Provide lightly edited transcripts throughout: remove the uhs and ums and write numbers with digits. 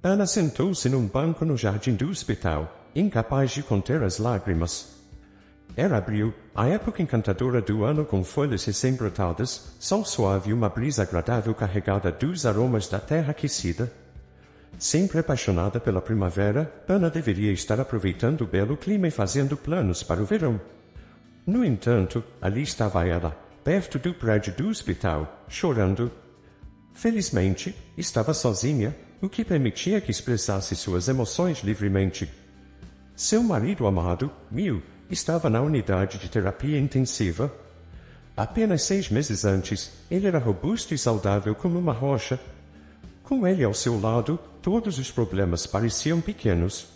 Ana sentou-se num banco no jardim do hospital, incapaz de conter as lágrimas. Era abril, a época encantadora do ano com folhas recém-brotadas, sol suave e uma brisa agradável carregada dos aromas da terra aquecida. Sempre apaixonada pela primavera, Ana deveria estar aproveitando o belo clima e fazendo planos para o verão. No entanto, ali estava ela, perto do prédio do hospital, chorando. Felizmente, estava sozinha, o que permitia que expressasse suas emoções livremente. Seu marido amado, Will, estava na unidade de terapia intensiva. Apenas 6 meses antes, ele era robusto e saudável como uma rocha. Com ele ao seu lado, todos os problemas pareciam pequenos.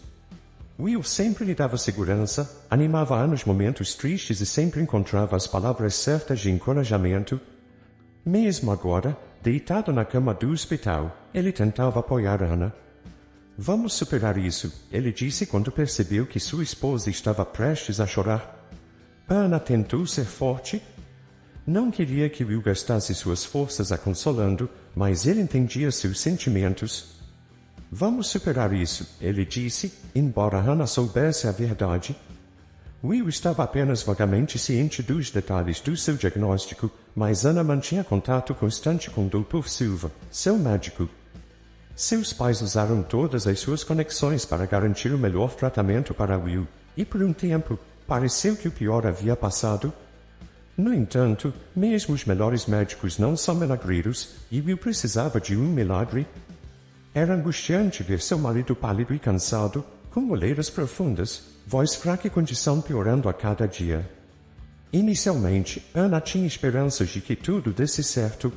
Will sempre lhe dava segurança, animava-a nos momentos tristes e sempre encontrava as palavras certas de encorajamento. Mesmo agora, deitado na cama do hospital, ele tentava apoiar Ana. Vamos superar isso, ele disse quando percebeu que sua esposa estava prestes a chorar. Ana tentou ser forte. Não queria que Will gastasse suas forças a consolando, mas ele entendia seus sentimentos. Vamos superar isso, ele disse, embora Ana soubesse a verdade. Will estava apenas vagamente ciente dos detalhes do seu diagnóstico, mas Ana mantinha contato constante com Dr. Silva, seu médico. Seus pais usaram todas as suas conexões para garantir o melhor tratamento para Will, e por um tempo, pareceu que o pior havia passado. No entanto, mesmo os melhores médicos não são milagreiros, e Will precisava de um milagre. Era angustiante ver seu marido pálido e cansado, com olheiras profundas, voz fraca e condição piorando a cada dia. Inicialmente, Ana tinha esperanças de que tudo desse certo.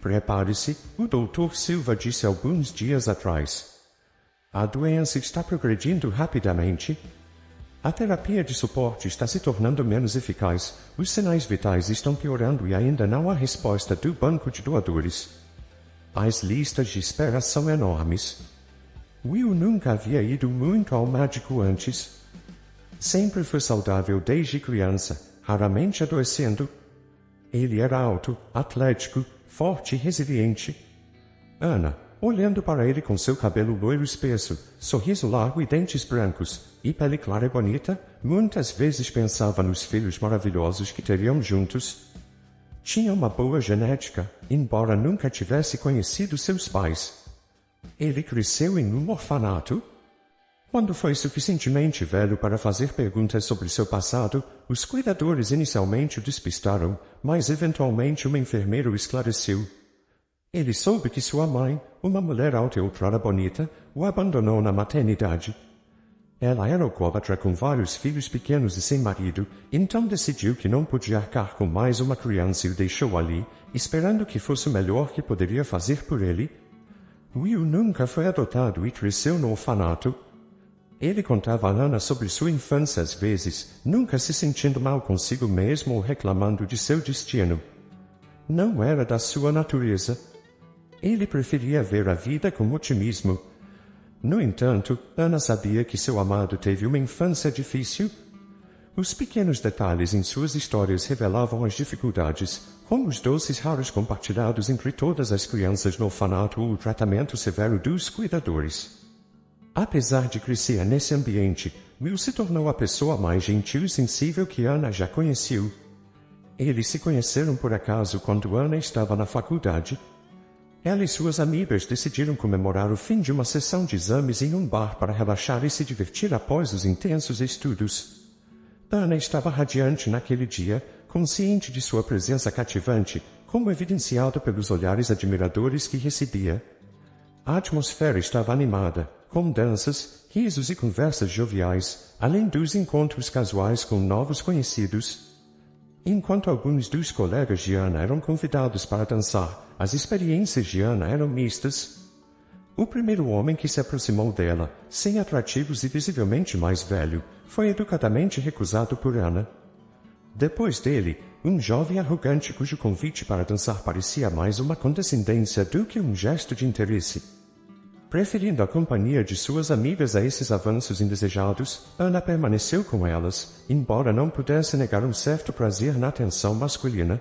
Prepare-se, o Dr. Silva disse alguns dias atrás. A doença está progredindo rapidamente. A terapia de suporte está se tornando menos eficaz, os sinais vitais estão piorando e ainda não há resposta do banco de doadores. As listas de espera são enormes. Will nunca havia ido muito ao médico antes. Sempre foi saudável desde criança, raramente adoecendo. Ele era alto, atlético, forte e resiliente. Ana, olhando para ele com seu cabelo loiro espesso, sorriso largo e dentes brancos, e pele clara e bonita, muitas vezes pensava nos filhos maravilhosos que teriam juntos. Tinha uma boa genética, embora nunca tivesse conhecido seus pais. Ele cresceu em um orfanato. Quando foi suficientemente velho para fazer perguntas sobre seu passado, os cuidadores inicialmente o despistaram, mas eventualmente uma enfermeira o esclareceu. Ele soube que sua mãe, uma mulher alta e outrora bonita, o abandonou na maternidade. Ela era alcoólatra com vários filhos pequenos e sem marido, então decidiu que não podia arcar com mais uma criança e o deixou ali, esperando que fosse o melhor que poderia fazer por ele. Will nunca foi adotado e cresceu no orfanato. Ele contava a Ana sobre sua infância às vezes, nunca se sentindo mal consigo mesmo ou reclamando de seu destino. Não era da sua natureza. Ele preferia ver a vida com otimismo. No entanto, Ana sabia que seu amado teve uma infância difícil. Os pequenos detalhes em suas histórias revelavam as dificuldades, como os doces raros compartilhados entre todas as crianças no orfanato ou o tratamento severo dos cuidadores. Apesar de crescer nesse ambiente, Will se tornou a pessoa mais gentil e sensível que Ana já conheceu. Eles se conheceram por acaso quando Ana estava na faculdade. Ela e suas amigas decidiram comemorar o fim de uma sessão de exames em um bar para relaxar e se divertir após os intensos estudos. Ana estava radiante naquele dia, consciente de sua presença cativante, como evidenciada pelos olhares admiradores que recebia. A atmosfera estava animada, com danças, risos e conversas joviais, além dos encontros casuais com novos conhecidos. Enquanto alguns dos colegas de Ana eram convidados para dançar, as experiências de Ana eram mistas. O primeiro homem que se aproximou dela, sem atrativos e visivelmente mais velho, foi educadamente recusado por Ana. Depois dele, um jovem arrogante cujo convite para dançar parecia mais uma condescendência do que um gesto de interesse. Preferindo a companhia de suas amigas a esses avanços indesejados, Ana permaneceu com elas, embora não pudesse negar um certo prazer na atenção masculina.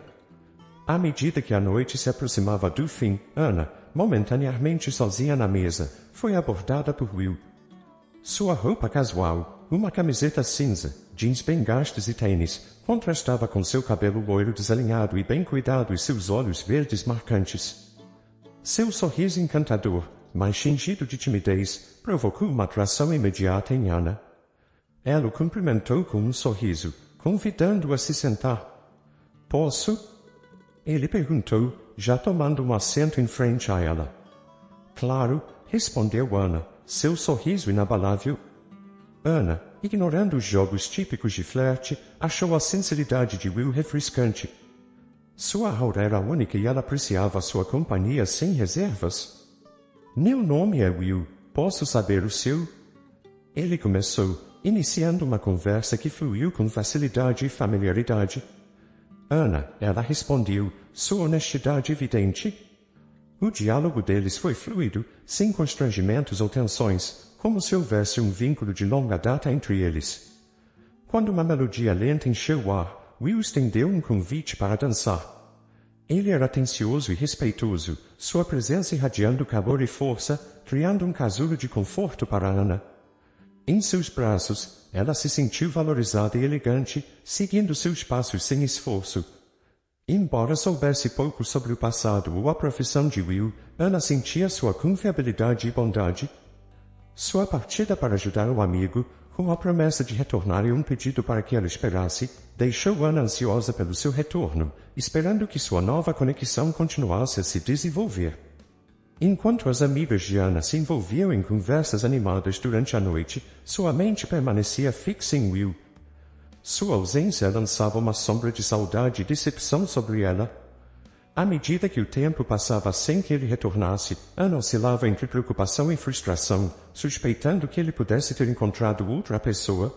À medida que a noite se aproximava do fim, Ana, momentaneamente sozinha na mesa, foi abordada por Will. Sua roupa casual, uma camiseta cinza, jeans bem gastos e tênis, contrastava com seu cabelo loiro desalinhado e bem cuidado e seus olhos verdes marcantes. Seu sorriso encantador, mas tingido de timidez, provocou uma atração imediata em Anna. Ela o cumprimentou com um sorriso, convidando-o a se sentar. Posso? Ele perguntou, já tomando um assento em frente a ela. Claro, respondeu Anna, seu sorriso inabalável. Anna, ignorando os jogos típicos de flerte, achou a sinceridade de Will refrescante. Sua aura era única e ela apreciava sua companhia sem reservas. Meu nome é Will, posso saber o seu? Ele começou, iniciando uma conversa que fluiu com facilidade e familiaridade. Anna, ela respondeu, sua honestidade evidente. O diálogo deles foi fluido, sem constrangimentos ou tensões, como se houvesse um vínculo de longa data entre eles. Quando uma melodia lenta encheu o ar, Will estendeu um convite para dançar. Ele era atencioso e respeitoso, sua presença irradiando calor e força, criando um casulo de conforto para Anna. Em seus braços, ela se sentiu valorizada e elegante, seguindo seus passos sem esforço. Embora soubesse pouco sobre o passado ou a profissão de Will, Anna sentia sua confiabilidade e bondade. Sua partida para ajudar o amigo, com a promessa de retornar e um pedido para que ela esperasse, deixou Anna ansiosa pelo seu retorno, esperando que sua nova conexão continuasse a se desenvolver. Enquanto as amigas de Anna se envolviam em conversas animadas durante a noite, sua mente permanecia fixa em Will. Sua ausência lançava uma sombra de saudade e decepção sobre ela. À medida que o tempo passava sem que ele retornasse, Anna oscilava entre preocupação e frustração, suspeitando que ele pudesse ter encontrado outra pessoa.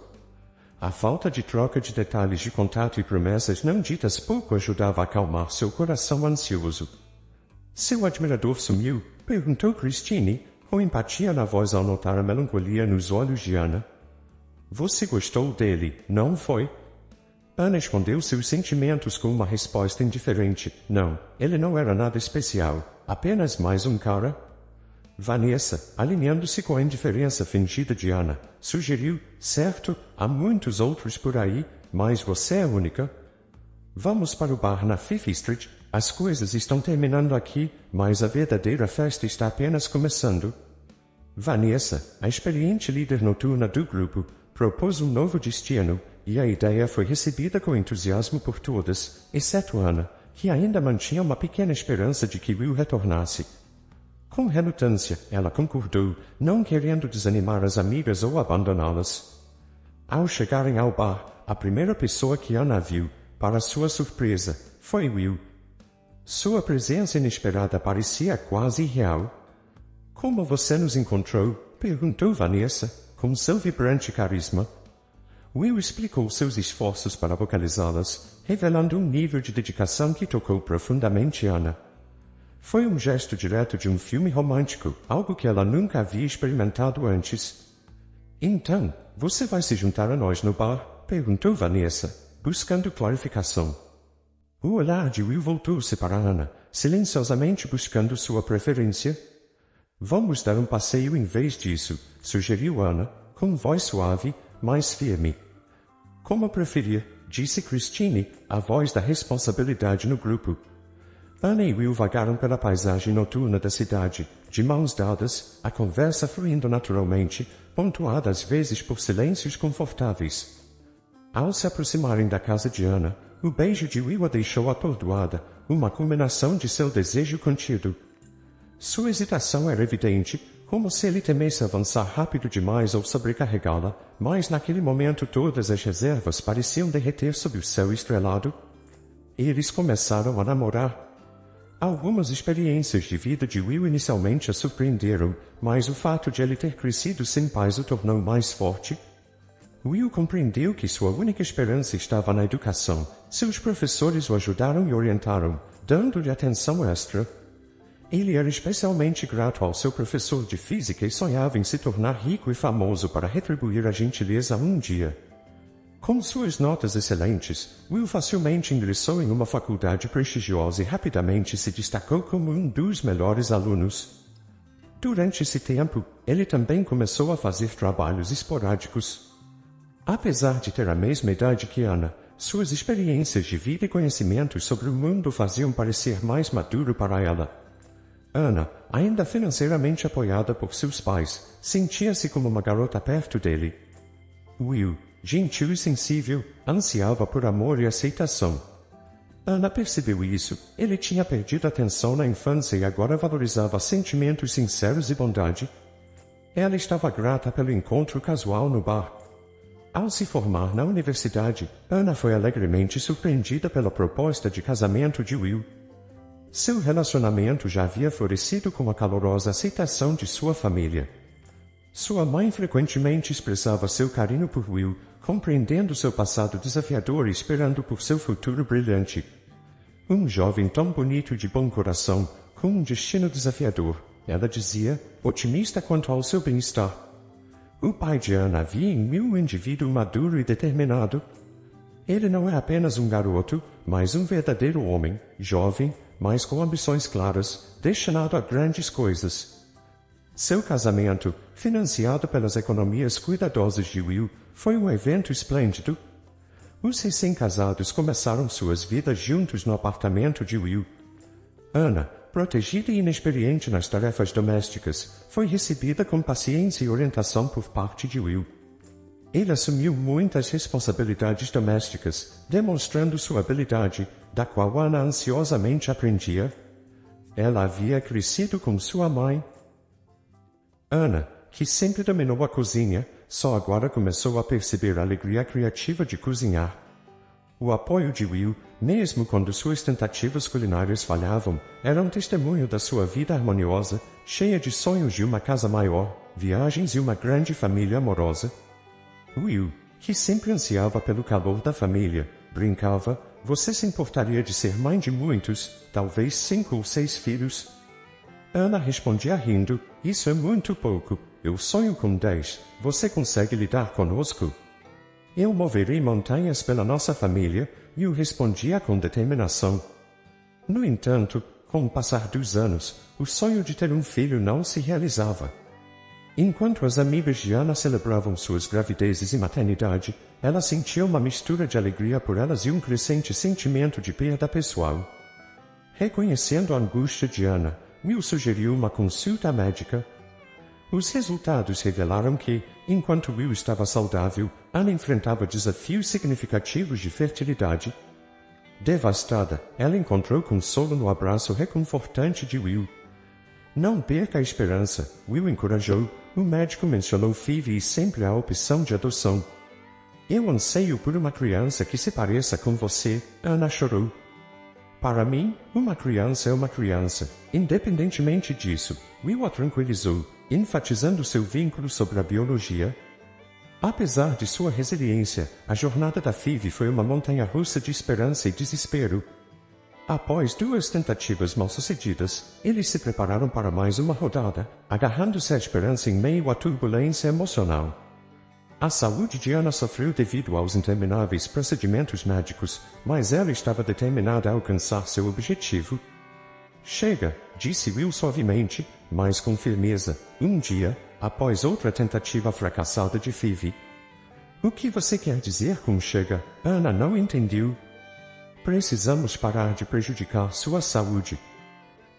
A falta de troca de detalhes de contato e promessas não ditas pouco ajudava a acalmar seu coração ansioso. Seu admirador sumiu? Perguntou Christine, com empatia na voz ao notar a melancolia nos olhos de Anna. Você gostou dele, não foi? Anna escondeu seus sentimentos com uma resposta indiferente. Não, ele não era nada especial, apenas mais um cara. Vanessa, alinhando-se com a indiferença fingida de Anna, sugeriu, certo, há muitos outros por aí, mas você é única. Vamos para o bar na Fifth Street. As coisas estão terminando aqui, mas a verdadeira festa está apenas começando. Vanessa, a experiente líder noturna do grupo, propôs um novo destino, e a ideia foi recebida com entusiasmo por todas, exceto Anna, que ainda mantinha uma pequena esperança de que Will retornasse. Com relutância, ela concordou, não querendo desanimar as amigas ou abandoná-las. Ao chegarem ao bar, a primeira pessoa que Anna viu, para sua surpresa, foi Will. Sua presença inesperada parecia quase irreal. Como você nos encontrou? Perguntou Vanessa, com seu vibrante carisma. Will explicou seus esforços para localizá-las, revelando um nível de dedicação que tocou profundamente Anna. Foi um gesto direto de um filme romântico, algo que ela nunca havia experimentado antes. Então, você vai se juntar a nós no bar? Perguntou Vanessa, buscando clarificação. O olhar de Will voltou-se para Anna, silenciosamente buscando sua preferência. Vamos dar um passeio em vez disso, sugeriu Anna, com voz suave, mas firme. Como preferir, disse Christine, a voz da responsabilidade no grupo. Anna e Will vagaram pela paisagem noturna da cidade, de mãos dadas, a conversa fluindo naturalmente, pontuada às vezes por silêncios confortáveis. Ao se aproximarem da casa de Anna, o beijo de Will a deixou atordoada, uma culminação de seu desejo contido. Sua hesitação era evidente, como se ele temesse avançar rápido demais ou sobrecarregá-la, mas naquele momento todas as reservas pareciam derreter sob o céu estrelado. Eles começaram a namorar. Algumas experiências de vida de Will inicialmente a surpreenderam, mas o fato de ele ter crescido sem pais o tornou mais forte. Will compreendeu que sua única esperança estava na educação. Seus professores o ajudaram e orientaram, dando-lhe atenção extra. Ele era especialmente grato ao seu professor de física e sonhava em se tornar rico e famoso para retribuir a gentileza um dia. Com suas notas excelentes, Will facilmente ingressou em uma faculdade prestigiosa e rapidamente se destacou como um dos melhores alunos. Durante esse tempo, ele também começou a fazer trabalhos esporádicos. Apesar de ter a mesma idade que Anna, suas experiências de vida e conhecimentos sobre o mundo faziam parecer mais maduro para ela. Anna, ainda financeiramente apoiada por seus pais, sentia-se como uma garota perto dele. Will, gentil e sensível, ansiava por amor e aceitação. Anna percebeu isso. Ele tinha perdido atenção na infância e agora valorizava sentimentos sinceros e bondade. Ela estava grata pelo encontro casual no bar. Ao se formar na universidade, Anna foi alegremente surpreendida pela proposta de casamento de Will. Seu relacionamento já havia florescido com a calorosa aceitação de sua família. Sua mãe frequentemente expressava seu carinho por Will, compreendendo seu passado desafiador e esperando por seu futuro brilhante. Um jovem tão bonito e de bom coração, com um destino desafiador, ela dizia, otimista quanto ao seu bem-estar. O pai de Anna via em Will um indivíduo maduro e determinado. Ele não é apenas um garoto, mas um verdadeiro homem, jovem, mas com ambições claras, destinado a grandes coisas. Seu casamento, financiado pelas economias cuidadosas de Will, foi um evento esplêndido. Os recém-casados começaram suas vidas juntos no apartamento de Will. Anna, protegida e inexperiente nas tarefas domésticas, foi recebida com paciência e orientação por parte de Will. Ele assumiu muitas responsabilidades domésticas, demonstrando sua habilidade, da qual Anna ansiosamente aprendia. Ela havia crescido com sua mãe. Anna, que sempre dominou a cozinha, só agora começou a perceber a alegria criativa de cozinhar. O apoio de Will, mesmo quando suas tentativas culinárias falhavam, era um testemunho da sua vida harmoniosa, cheia de sonhos de uma casa maior, viagens e uma grande família amorosa. Will, que sempre ansiava pelo calor da família, brincava, você se importaria de ser mãe de muitos, talvez 5 ou 6 filhos? Anna respondia rindo, isso é muito pouco, eu sonho com 10, você consegue lidar conosco? Eu moverei montanhas pela nossa família, Will respondia com determinação. No entanto, com o passar dos anos, o sonho de ter um filho não se realizava. Enquanto as amigas de Anna celebravam suas gravidezes e maternidade, ela sentia uma mistura de alegria por elas e um crescente sentimento de perda pessoal. Reconhecendo a angústia de Anna, Will sugeriu uma consulta médica. Os resultados revelaram que, enquanto Will estava saudável, Anna enfrentava desafios significativos de fertilidade. Devastada, ela encontrou consolo no abraço reconfortante de Will. Não perca a esperança, Will encorajou. O médico mencionou Phoebe e sempre a opção de adoção. Eu anseio por uma criança que se pareça com você, Anna chorou. Para mim, uma criança é uma criança, independentemente disso, Will a tranquilizou, enfatizando seu vínculo sobre a biologia. Apesar de sua resiliência, a jornada da Phoebe foi uma montanha-russa de esperança e desespero. Após 2 tentativas mal-sucedidas, eles se prepararam para mais uma rodada, agarrando-se à esperança em meio à turbulência emocional. A saúde de Anna sofreu devido aos intermináveis procedimentos médicos, mas ela estava determinada a alcançar seu objetivo. Chega, disse Will suavemente, mas com firmeza, um dia, após outra tentativa fracassada de Phoebe. O que você quer dizer com chega? Anna não entendeu. Precisamos parar de prejudicar sua saúde.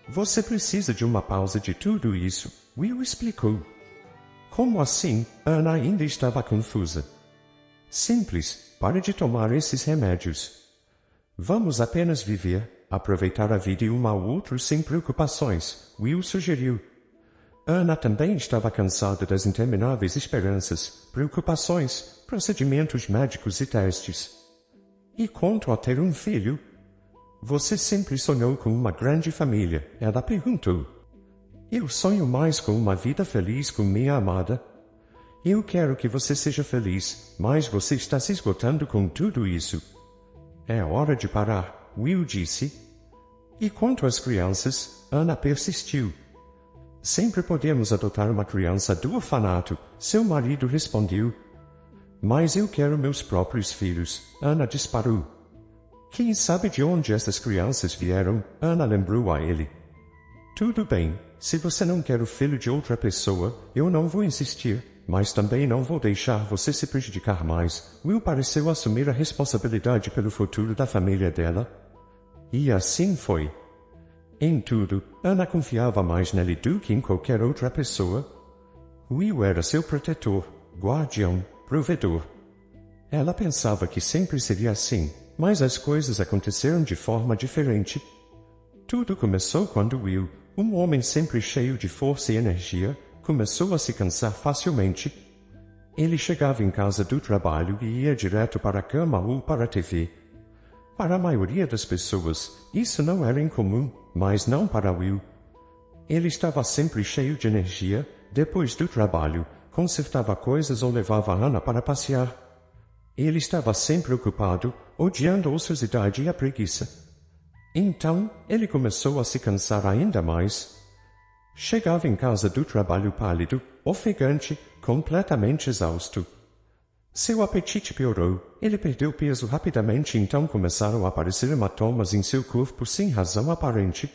Você precisa de uma pausa de tudo isso, Will explicou. Como assim? Anna ainda estava confusa. Simples, pare de tomar esses remédios. Vamos apenas viver, aproveitar a vida e um ao outro sem preocupações, Will sugeriu. Anna também estava cansada das intermináveis esperanças, preocupações, procedimentos médicos e testes. E quanto a ter um filho? Você sempre sonhou com uma grande família, ela perguntou. Eu sonho mais com uma vida feliz com minha amada. Eu quero que você seja feliz, mas você está se esgotando com tudo isso. É hora de parar, Will disse. E quanto às crianças, Anna persistiu. Sempre podemos adotar uma criança do orfanato, seu marido respondeu. Mas eu quero meus próprios filhos, Ana disparou. Quem sabe de onde essas crianças vieram? Ana lembrou a ele. Tudo bem, se você não quer o filho de outra pessoa, eu não vou insistir, mas também não vou deixar você se prejudicar mais. Will pareceu assumir a responsabilidade pelo futuro da família dela. E assim foi. Em tudo, Ana confiava mais nele do que em qualquer outra pessoa. Will era seu protetor, guardião, provedor. Ela pensava que sempre seria assim, mas as coisas aconteceram de forma diferente. Tudo começou quando Will, um homem sempre cheio de força e energia, começou a se cansar facilmente. Ele chegava em casa do trabalho e ia direto para a cama ou para a TV. Para a maioria das pessoas, isso não era incomum, mas não para Will. Ele estava sempre cheio de energia, depois do trabalho, consertava coisas ou levava Ana para passear. Ele estava sempre ocupado, odiando a ociosidade e a preguiça. Então, ele começou a se cansar ainda mais. Chegava em casa do trabalho pálido, ofegante, completamente exausto. Seu apetite piorou, ele perdeu peso rapidamente, então começaram a aparecer hematomas em seu corpo sem razão aparente.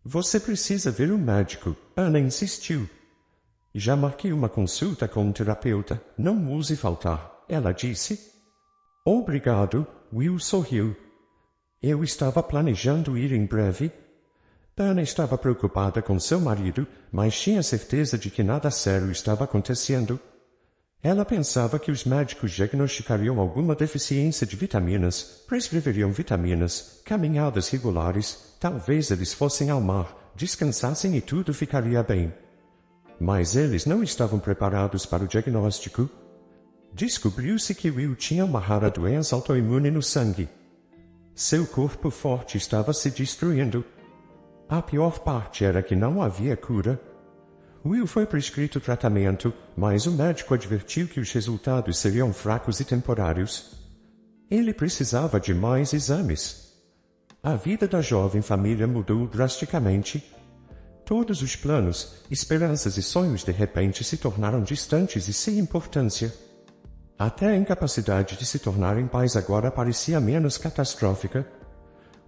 Você precisa ver um médico, Ana insistiu. Já marquei uma consulta com um terapeuta, não ouse faltar, ela disse. Obrigado, Will sorriu. Eu estava planejando ir em breve. Ana estava preocupada com seu marido, mas tinha certeza de que nada sério estava acontecendo. Ela pensava que os médicos diagnosticariam alguma deficiência de vitaminas, prescreveriam vitaminas, caminhadas regulares, talvez eles fossem ao mar, descansassem e tudo ficaria bem. Mas eles não estavam preparados para o diagnóstico. Descobriu-se que Will tinha uma rara doença autoimune no sangue. Seu corpo forte estava se destruindo. A pior parte era que não havia cura. Will foi prescrito tratamento, mas o médico advertiu que os resultados seriam fracos e temporários. Ele precisava de mais exames. A vida da jovem família mudou drasticamente. Todos os planos, esperanças e sonhos de repente se tornaram distantes e sem importância. Até a incapacidade de se tornarem pais agora parecia menos catastrófica.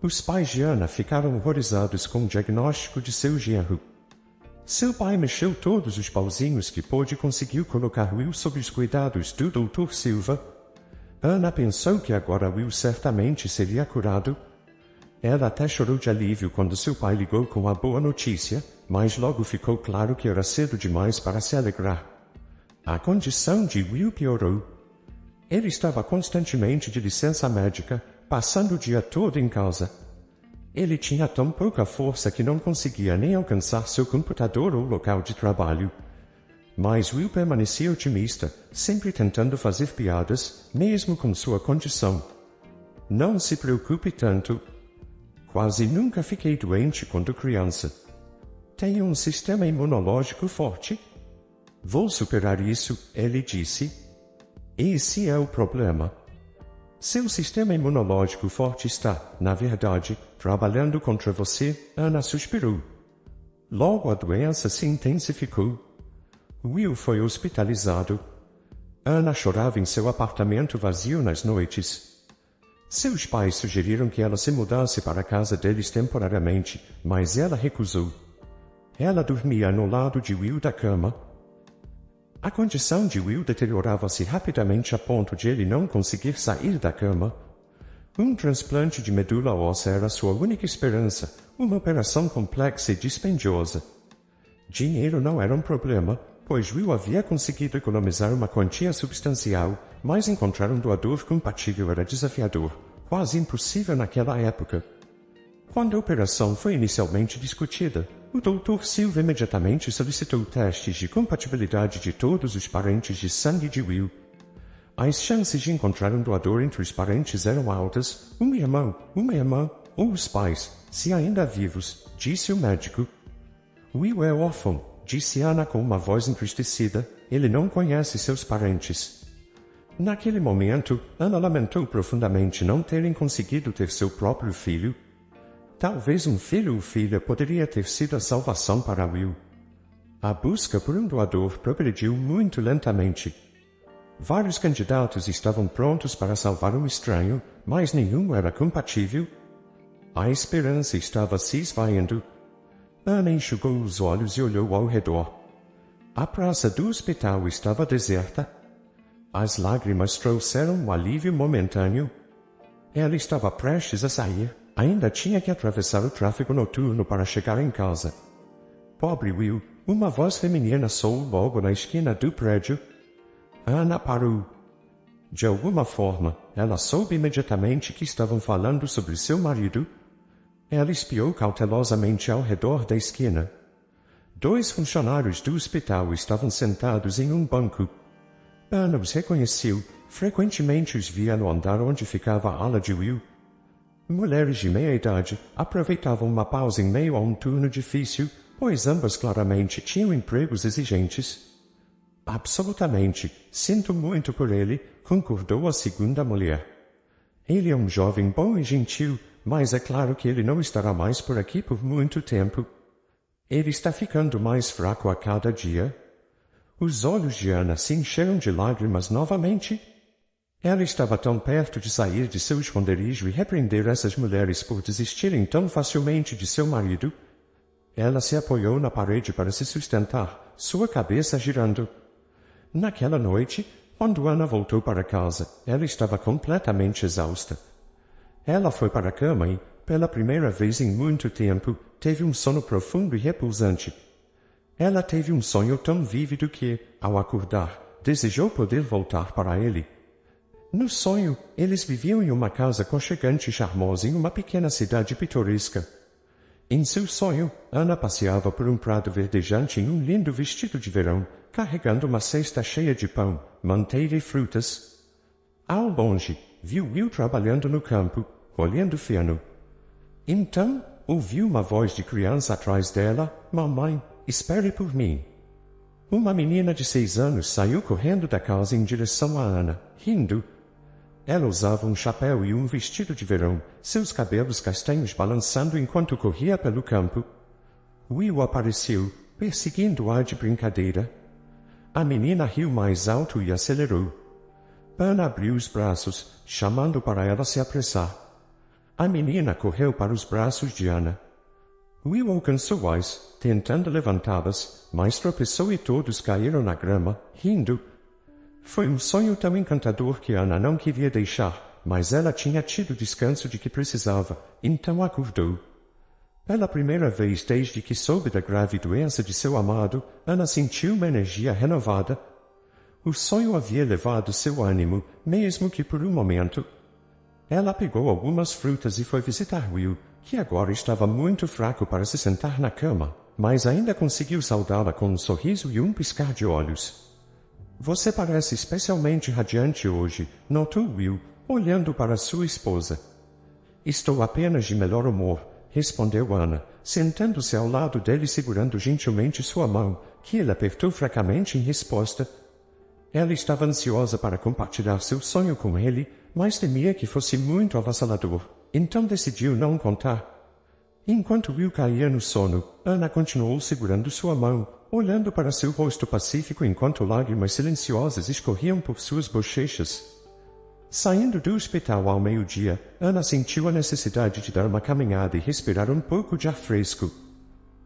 Os pais de Ana ficaram horrorizados com o diagnóstico de seu genro. Seu pai mexeu todos os pauzinhos que pôde e conseguiu colocar Will sob os cuidados do Dr. Silva. Ana pensou que agora Will certamente seria curado. Ela até chorou de alívio quando seu pai ligou com a boa notícia, mas logo ficou claro que era cedo demais para se alegrar. A condição de Will piorou. Ele estava constantemente de licença médica, passando o dia todo em casa. Ele tinha tão pouca força que não conseguia nem alcançar seu computador ou local de trabalho. Mas Will permanecia otimista, sempre tentando fazer piadas, mesmo com sua condição. Não se preocupe tanto. Quase nunca fiquei doente quando criança. Tenho um sistema imunológico forte. Vou superar isso, ele disse. Esse é o problema. Seu sistema imunológico forte está, na verdade, trabalhando contra você, Ana suspirou. Logo a doença se intensificou. Will foi hospitalizado. Ana chorava em seu apartamento vazio nas noites. Seus pais sugeriram que ela se mudasse para a casa deles temporariamente, mas ela recusou. Ela dormia no lado de Will da cama. A condição de Will deteriorava-se rapidamente a ponto de ele não conseguir sair da cama. Um transplante de medula óssea era sua única esperança, uma operação complexa e dispendiosa. Dinheiro não era um problema, pois Will havia conseguido economizar uma quantia substancial, mas encontrar um doador compatível era desafiador, quase impossível naquela época. Quando a operação foi inicialmente discutida, o Dr. Silva imediatamente solicitou testes de compatibilidade de todos os parentes de sangue de Will. As chances de encontrar um doador entre os parentes eram altas, um irmão, uma irmã, ou os pais, se ainda vivos, disse o médico. Will é órfão, disse Ana com uma voz entristecida, ele não conhece seus parentes. Naquele momento, Ana lamentou profundamente não terem conseguido ter seu próprio filho. Talvez um filho ou filha poderia ter sido a salvação para Will. A busca por um doador progrediu muito lentamente. Vários candidatos estavam prontos para salvar o estranho, mas nenhum era compatível. A esperança estava se esvaindo. Ana enxugou os olhos e olhou ao redor. A praça do hospital estava deserta. As lágrimas trouxeram um alívio momentâneo. Ela estava prestes a sair. Ainda tinha que atravessar o tráfego noturno para chegar em casa. Pobre Will, uma voz feminina soou logo na esquina do prédio. Ana parou. De alguma forma, ela soube imediatamente que estavam falando sobre seu marido. Ela espiou cautelosamente ao redor da esquina. 2 funcionários do hospital estavam sentados em um banco. Ana os reconheceu, frequentemente os via no andar onde ficava a ala de Will. Mulheres de meia-idade aproveitavam uma pausa em meio a um turno difícil, pois ambas claramente tinham empregos exigentes. Absolutamente, sinto muito por ele, concordou a segunda mulher. Ele é um jovem bom e gentil, mas é claro que ele não estará mais por aqui por muito tempo. Ele está ficando mais fraco a cada dia. Os olhos de Ana se encheram de lágrimas novamente. Ela estava tão perto de sair de seu esconderijo e repreender essas mulheres por desistirem tão facilmente de seu marido. Ela se apoiou na parede para se sustentar, sua cabeça girando. Naquela noite, quando Ana voltou para casa, ela estava completamente exausta. Ela foi para a cama e, pela primeira vez em muito tempo, teve um sono profundo e repousante. Ela teve um sonho tão vívido que, ao acordar, desejou poder voltar para ele. No sonho, eles viviam em uma casa aconchegante e charmosa em uma pequena cidade pitoresca. Em seu sonho, Ana passeava por um prado verdejante em um lindo vestido de verão, carregando uma cesta cheia de pão, manteiga e frutas. Ao longe, viu Will trabalhando no campo, colhendo feno. Então, ouviu uma voz de criança atrás dela: "Mamãe, espere por mim." Uma menina de 6 anos saiu correndo da casa em direção a Ana, rindo. Ela usava um chapéu e um vestido de verão, seus cabelos castanhos balançando enquanto corria pelo campo. Will apareceu, perseguindo-a de brincadeira. A menina riu mais alto e acelerou. Ana abriu os braços, chamando para ela se apressar. A menina correu para os braços de Ana. Will alcançou-as, tentando levantá-las, mas tropeçou e todos caíram na grama, rindo. Foi um sonho tão encantador que Ana não queria deixar, mas ela tinha tido o descanso de que precisava, então acordou. Pela primeira vez desde que soube da grave doença de seu amado, Ana sentiu uma energia renovada. O sonho havia elevado seu ânimo, mesmo que por um momento. Ela pegou algumas frutas e foi visitar Will, que agora estava muito fraco para se sentar na cama, mas ainda conseguiu saudá-la com um sorriso e um piscar de olhos. "Você parece especialmente radiante hoje", notou Will, olhando para sua esposa. "Estou apenas de melhor humor", respondeu Ana, sentando-se ao lado dele e segurando gentilmente sua mão, que ele apertou fracamente em resposta. Ela estava ansiosa para compartilhar seu sonho com ele, mas temia que fosse muito avassalador, então decidiu não contar. Enquanto Will caía no sono, Ana continuou segurando sua mão, olhando para seu rosto pacífico enquanto lágrimas silenciosas escorriam por suas bochechas. Saindo do hospital ao meio-dia, Ana sentiu a necessidade de dar uma caminhada e respirar um pouco de ar fresco.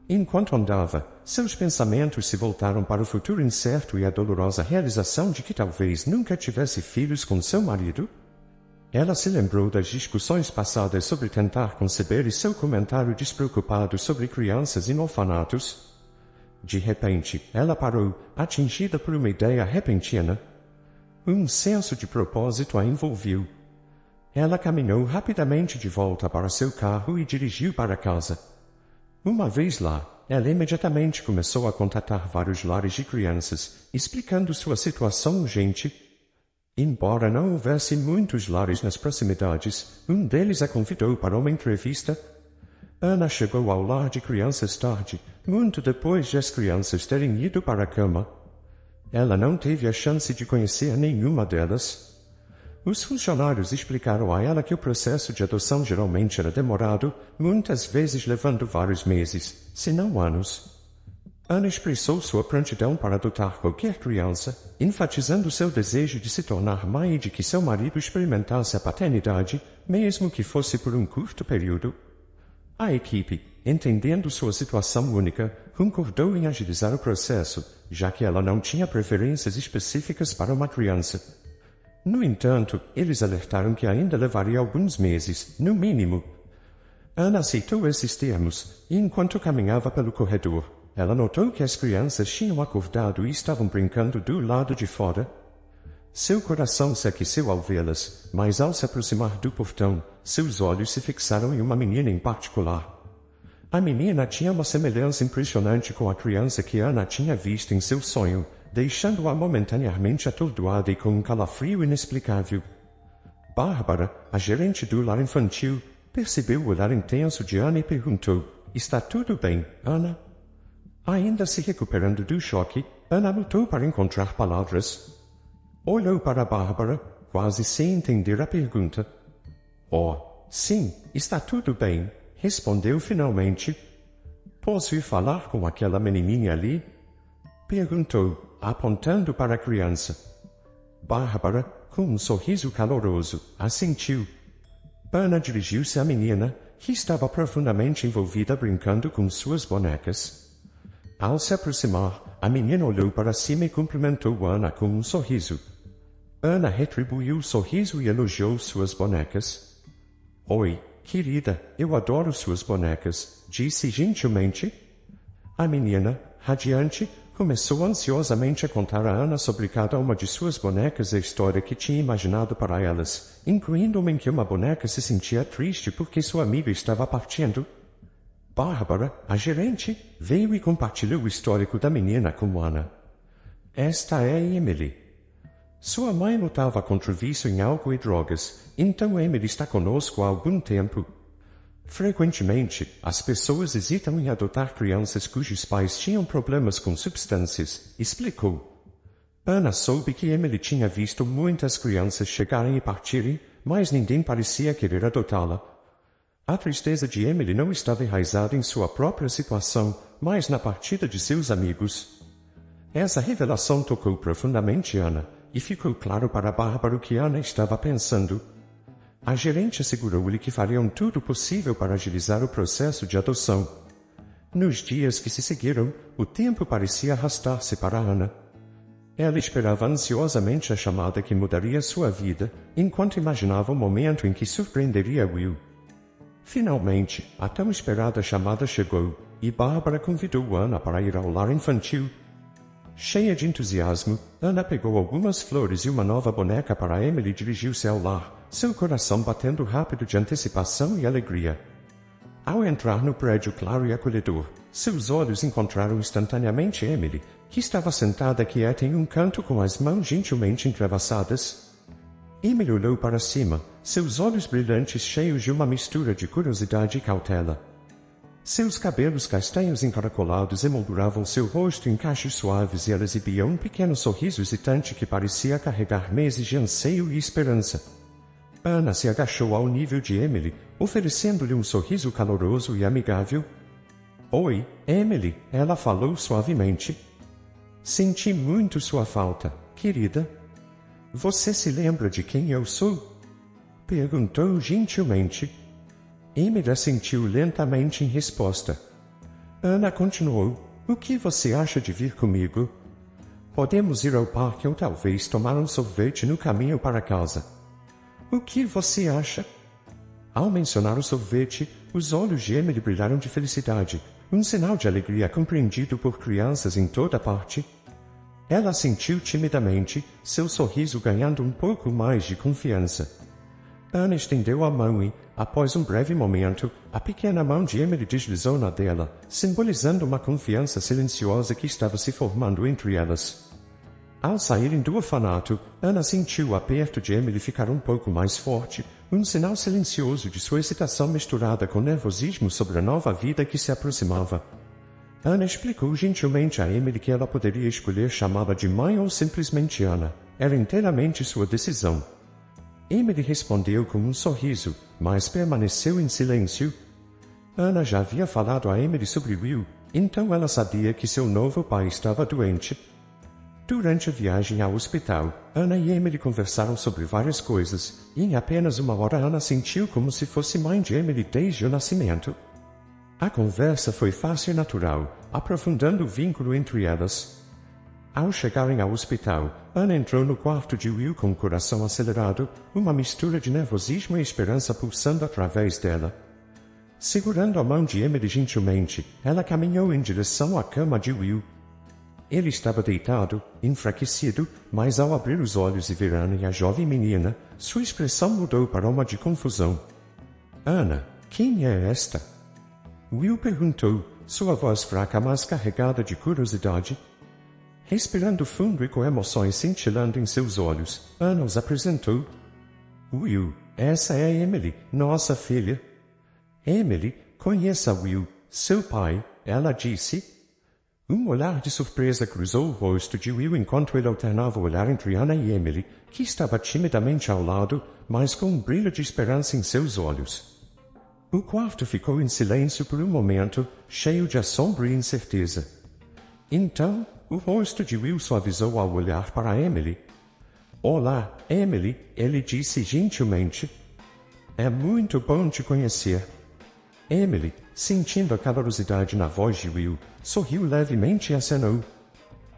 Enquanto andava, seus pensamentos se voltaram para o futuro incerto e a dolorosa realização de que talvez nunca tivesse filhos com seu marido. Ela se lembrou das discussões passadas sobre tentar conceber e seu comentário despreocupado sobre crianças em orfanatos. De repente, ela parou, atingida por uma ideia repentina. Um senso de propósito a envolveu. Ela caminhou rapidamente de volta para seu carro e dirigiu para casa. Uma vez lá, ela imediatamente começou a contatar vários lares de crianças, explicando sua situação urgente. Embora não houvesse muitos lares nas proximidades, um deles a convidou para uma entrevista. Ana chegou ao lar de crianças tarde, muito depois de as crianças terem ido para a cama. Ela não teve a chance de conhecer nenhuma delas. Os funcionários explicaram a ela que o processo de adoção geralmente era demorado, muitas vezes levando vários meses, se não anos. Ana expressou sua prontidão para adotar qualquer criança, enfatizando seu desejo de se tornar mãe e de que seu marido experimentasse a paternidade, mesmo que fosse por um curto período. A equipe, entendendo sua situação única, concordou em agilizar o processo, já que ela não tinha preferências específicas para uma criança. No entanto, eles alertaram que ainda levaria alguns meses, no mínimo. Ana aceitou esses termos, e enquanto caminhava pelo corredor, ela notou que as crianças tinham acordado e estavam brincando do lado de fora. Seu coração se aqueceu ao vê-las, mas ao se aproximar do portão, seus olhos se fixaram em uma menina em particular. A menina tinha uma semelhança impressionante com a criança que Ana tinha visto em seu sonho, deixando-a momentaneamente atordoada e com um calafrio inexplicável. Bárbara, a gerente do lar infantil, percebeu o olhar intenso de Ana e perguntou: "Está tudo bem, Ana?" Ainda se recuperando do choque, Ana lutou para encontrar palavras. Olhou para Bárbara, quase sem entender a pergunta. "Oh, sim, está tudo bem", respondeu finalmente. "Posso ir falar com aquela menininha ali?" perguntou, apontando para a criança. Bárbara, com um sorriso caloroso, assentiu. Ana dirigiu-se à menina, que estava profundamente envolvida brincando com suas bonecas. Ao se aproximar, a menina olhou para cima e cumprimentou Ana com um sorriso. Ana retribuiu o sorriso e elogiou suas bonecas. "Oi, querida, eu adoro suas bonecas", disse gentilmente. A menina, radiante, começou ansiosamente a contar a Ana sobre cada uma de suas bonecas a história que tinha imaginado para elas, incluindo uma em que uma boneca se sentia triste porque sua amiga estava partindo. Bárbara, a gerente, veio e compartilhou o histórico da menina com Ana. "Esta é Emily. Sua mãe lutava contra o vício em álcool e drogas, então Emily está conosco há algum tempo. Frequentemente, as pessoas hesitam em adotar crianças cujos pais tinham problemas com substâncias", explicou. Ana soube que Emily tinha visto muitas crianças chegarem e partirem, mas ninguém parecia querer adotá-la. A tristeza de Emily não estava enraizada em sua própria situação, mas na partida de seus amigos. Essa revelação tocou profundamente Ana, e ficou claro para Bárbara o que Ana estava pensando. A gerente assegurou-lhe que fariam tudo possível para agilizar o processo de adoção. Nos dias que se seguiram, o tempo parecia arrastar-se para Ana. Ela esperava ansiosamente a chamada que mudaria sua vida, enquanto imaginava o momento em que surpreenderia Will. Finalmente, a tão esperada chamada chegou, e Bárbara convidou Ana para ir ao lar infantil. Cheia de entusiasmo, Ana pegou algumas flores e uma nova boneca para Emily e dirigiu-se ao lar, seu coração batendo rápido de antecipação e alegria. Ao entrar no prédio claro e acolhedor, seus olhos encontraram instantaneamente Emily, que estava sentada quieta em um canto com as mãos gentilmente entrelaçadas. Emily olhou para cima, seus olhos brilhantes cheios de uma mistura de curiosidade e cautela. Seus cabelos castanhos encaracolados emolduravam seu rosto em cachos suaves e ela exibia um pequeno sorriso hesitante que parecia carregar meses de anseio e esperança. Ana se agachou ao nível de Emily, oferecendo-lhe um sorriso caloroso e amigável. "Oi, Emily", ela falou suavemente. "Senti muito sua falta, querida." "Você se lembra de quem eu sou?" perguntou gentilmente. Emily assentiu lentamente em resposta. Ana continuou. "O que você acha de vir comigo? Podemos ir ao parque ou talvez tomar um sorvete no caminho para casa." "O que você acha?" Ao mencionar o sorvete, os olhos de Emily brilharam de felicidade, um sinal de alegria compreendido por crianças em toda parte. Ela assentiu timidamente, seu sorriso ganhando um pouco mais de confiança. Ana estendeu a mão e, após um breve momento, a pequena mão de Emily deslizou na dela, simbolizando uma confiança silenciosa que estava se formando entre elas. Ao saírem do orfanato, Ana sentiu o aperto de Emily ficar um pouco mais forte, um sinal silencioso de sua excitação misturada com nervosismo sobre a nova vida que se aproximava. Ana explicou gentilmente a Emily que ela poderia escolher chamá-la de mãe ou simplesmente Ana. Era inteiramente sua decisão. Emily respondeu com um sorriso, mas permaneceu em silêncio. Ana já havia falado a Emily sobre Will, Então ela sabia que seu novo pai estava doente. Durante a viagem ao hospital, Anna e Emily conversaram sobre várias coisas, e em apenas uma hora Anna sentiu como se fosse mãe de Emily desde o nascimento. A conversa foi fácil e natural, aprofundando o vínculo entre elas. Ao chegarem ao hospital, Anna entrou no quarto de Will com o coração acelerado, uma mistura de nervosismo e esperança pulsando através dela. Segurando a mão de Emily gentilmente, ela caminhou em direção à cama de Will. Ele estava deitado, enfraquecido, mas ao abrir os olhos e ver Anna e a jovem menina, sua expressão mudou para uma de confusão. Anna, quem é esta? Will perguntou, sua voz fraca mas carregada de curiosidade. Respirando fundo e com emoções cintilando em seus olhos, Anna os apresentou. Will, essa é Emily, nossa filha. Emily, conheça Will, seu pai, ela disse. Um olhar de surpresa cruzou o rosto de Will enquanto ele alternava o olhar entre Anna e Emily, que estava timidamente ao lado, mas com um brilho de esperança em seus olhos. O quarto ficou em silêncio por um momento, cheio de assombro e incerteza. Então, o rosto de Will suavizou ao olhar para Emily. Olá, Emily, ele disse gentilmente. É muito bom te conhecer. Emily, sentindo a calorosidade na voz de Will, sorriu levemente e acenou.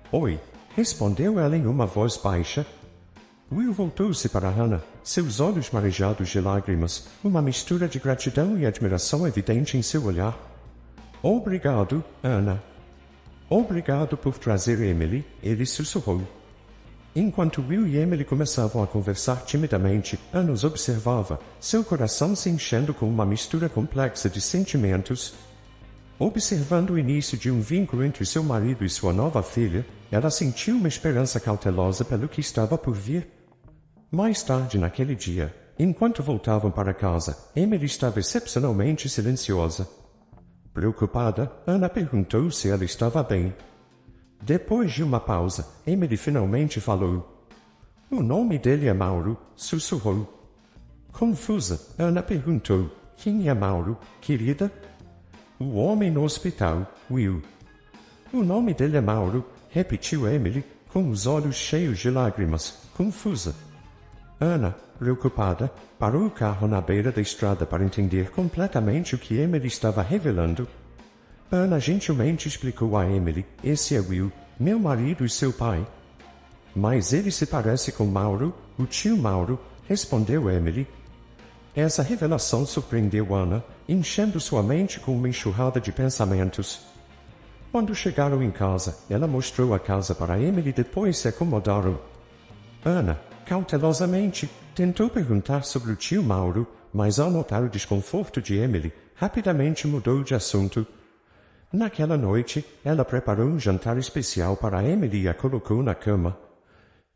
Oi, respondeu ela em uma voz baixa. Will voltou-se para Hannah, seus olhos marejados de lágrimas, uma mistura de gratidão e admiração evidente em seu olhar. Obrigado, Anna. Obrigado por trazer Emily, ele sussurrou. Enquanto Will e Emily começavam a conversar timidamente, Anna os observava, seu coração se enchendo com uma mistura complexa de sentimentos. Observando o início de um vínculo entre seu marido e sua nova filha, ela sentiu uma esperança cautelosa pelo que estava por vir. Mais tarde naquele dia, enquanto voltavam para casa, Emily estava excepcionalmente silenciosa. Preocupada, Anna perguntou se ela estava bem. Depois de uma pausa, Emily finalmente falou. O nome dele é Mauro, sussurrou. Confusa, Anna perguntou. Quem é Mauro, querida? O homem no hospital, Will. O nome dele é Mauro, repetiu Emily, com os olhos cheios de lágrimas, confusa. Anna, preocupada, parou o carro na beira da estrada para entender completamente o que Emily estava revelando. Anna gentilmente explicou a Emily, esse é Will, meu marido e seu pai. Mas ele se parece com Mauro, o tio Mauro, respondeu Emily. Essa revelação surpreendeu Anna, enchendo sua mente com uma enxurrada de pensamentos. Quando chegaram em casa, ela mostrou a casa para Emily e depois se acomodaram. Anna, cautelosamente, tentou perguntar sobre o tio Mauro, mas ao notar o desconforto de Emily, rapidamente mudou de assunto. Naquela noite, ela preparou um jantar especial para Emily e a colocou na cama.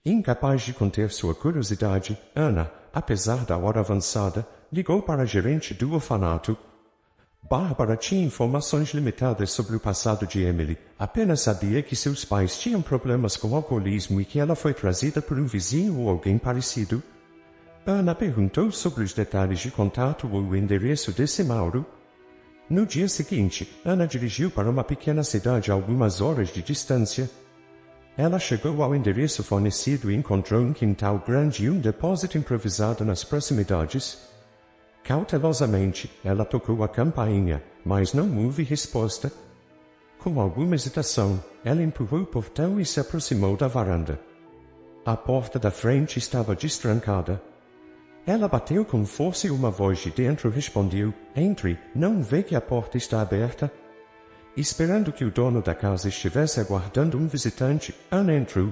Incapaz de conter sua curiosidade, Anna, apesar da hora avançada, ligou para a gerente do orfanato. Bárbara tinha informações limitadas sobre o passado de Emily, apenas sabia que seus pais tinham problemas com alcoolismo e que ela foi trazida por um vizinho ou alguém parecido. Anna perguntou sobre os detalhes de contato ou o endereço desse Mauro. No dia seguinte, Anna dirigiu para uma pequena cidade a algumas horas de distância. Ela chegou ao endereço fornecido e encontrou um quintal grande e um depósito improvisado nas proximidades. Cautelosamente, ela tocou a campainha, mas não houve resposta. Com alguma hesitação, ela empurrou o portão e se aproximou da varanda. A porta da frente estava destrancada. Ela bateu com força e uma voz de dentro respondeu, entre, não vê que a porta está aberta? Esperando que o dono da casa estivesse aguardando um visitante, Anna entrou.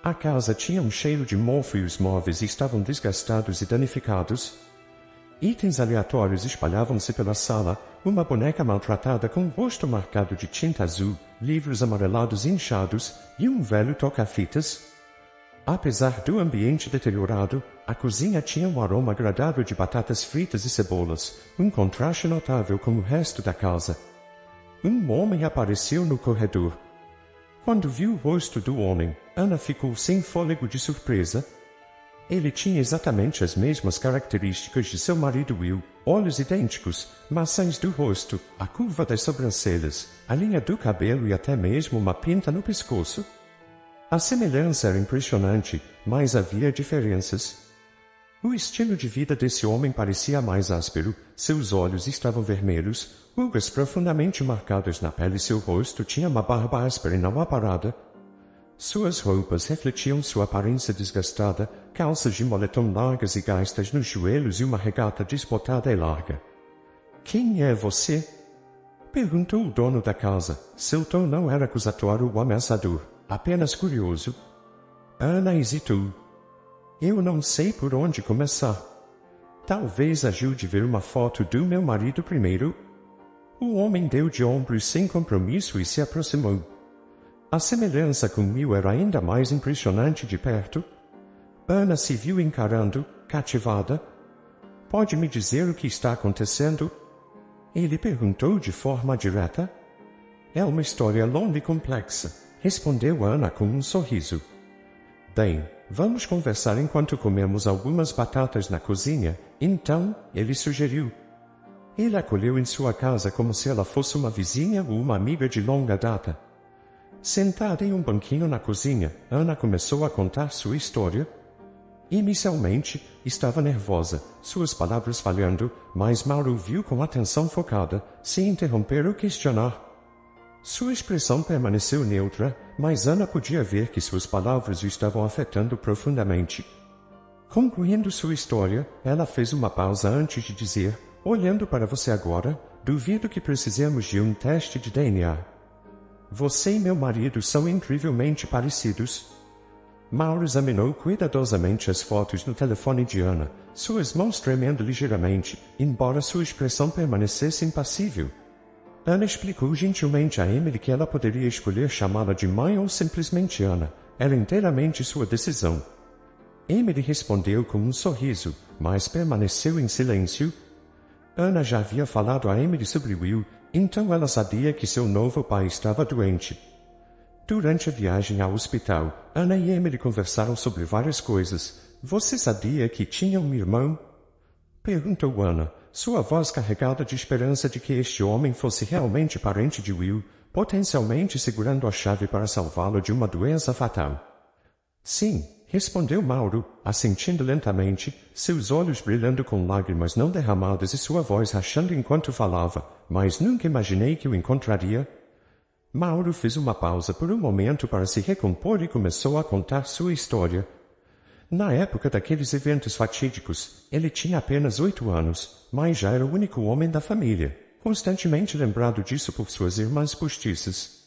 A casa tinha um cheiro de mofo e os móveis estavam desgastados e danificados. Itens aleatórios espalhavam-se pela sala, uma boneca maltratada com o rosto marcado de tinta azul, livros amarelados inchados e um velho toca-fitas. Apesar do ambiente deteriorado, a cozinha tinha um aroma agradável de batatas fritas e cebolas, um contraste notável com o resto da casa. Um homem apareceu no corredor. Quando viu o rosto do homem, Anna ficou sem fôlego de surpresa. Ele tinha exatamente as mesmas características de seu marido Will, Olhos idênticos, maçãs do rosto, a curva das sobrancelhas, a linha do cabelo e até mesmo uma pinta no pescoço. A semelhança era impressionante, mas havia diferenças. O estilo de vida desse homem parecia mais áspero, seus olhos estavam vermelhos, rugas profundamente marcadas na pele e seu rosto tinha uma barba áspera e não aparada. Suas roupas refletiam sua aparência desgastada, calças de moletom largas e gastas nos joelhos e uma regata desbotada e larga. "Quem é você?" perguntou o dono da casa. Seu tom não era acusatório ou ameaçador, apenas curioso. Ana hesitou. "Eu não sei por onde começar. Talvez ajude a ver uma foto do meu marido primeiro." O homem deu de ombros sem compromisso e se aproximou. A semelhança com Will era ainda mais impressionante de perto. Ana se viu encarando, cativada. "Pode me dizer o que está acontecendo?" Ele perguntou de forma direta. "É uma história longa e complexa", respondeu Ana com um sorriso. "Bem, vamos conversar enquanto comemos algumas batatas na cozinha, então", ele sugeriu. Ele acolheu em sua casa como se ela fosse uma vizinha ou uma amiga de longa data. Sentada em um banquinho na cozinha, Ana começou a contar sua história. Inicialmente, estava nervosa, suas palavras falhando, mas Mauro ouviu com atenção focada, sem interromper ou questionar. Sua expressão permaneceu neutra, mas Ana podia ver que suas palavras o estavam afetando profundamente. Concluindo sua história, ela fez uma pausa antes de dizer: "Olhando para você agora, duvido que precisemos de um teste de DNA. Você e meu marido são incrivelmente parecidos." Mauro examinou cuidadosamente as fotos no telefone de Ana, suas mãos tremendo ligeiramente, embora sua expressão permanecesse impassível. Ana explicou gentilmente a Emily que ela poderia escolher chamá-la de mãe ou simplesmente Ana. Era inteiramente sua decisão. Emily respondeu com um sorriso, mas permaneceu em silêncio. Ana já havia falado a Emily sobre Will, então ela sabia que seu novo pai estava doente. Durante a viagem ao hospital, Ana e Emily conversaram sobre várias coisas. "Você sabia que tinha um irmão?" perguntou Ana, sua voz carregada de esperança de que este homem fosse realmente parente de Will, potencialmente segurando a chave para salvá-lo de uma doença fatal. "Sim", respondeu Mauro, assentindo lentamente, seus olhos brilhando com lágrimas não derramadas e sua voz rachando enquanto falava, "mas nunca imaginei que o encontraria." Mauro fez uma pausa por um momento para se recompor e começou a contar sua história. Na época daqueles eventos fatídicos, ele tinha apenas 8 anos, mas já era o único homem da família, constantemente lembrado disso por suas irmãs postiças.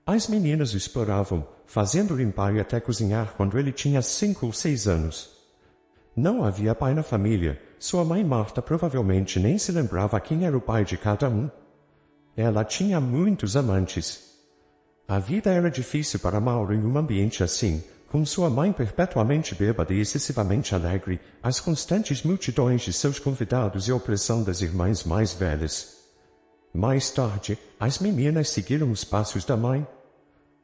As meninas o exploravam, fazendo limpar e até cozinhar quando ele tinha 5 ou 6 anos. Não havia pai na família, sua mãe Marta provavelmente nem se lembrava quem era o pai de cada um. Ela tinha muitos amantes. A vida era difícil para Mauro em um ambiente assim, com sua mãe perpetuamente bêbada e excessivamente alegre, as constantes multidões de seus convidados e a opressão das irmãs mais velhas. Mais tarde, as meninas seguiram os passos da mãe.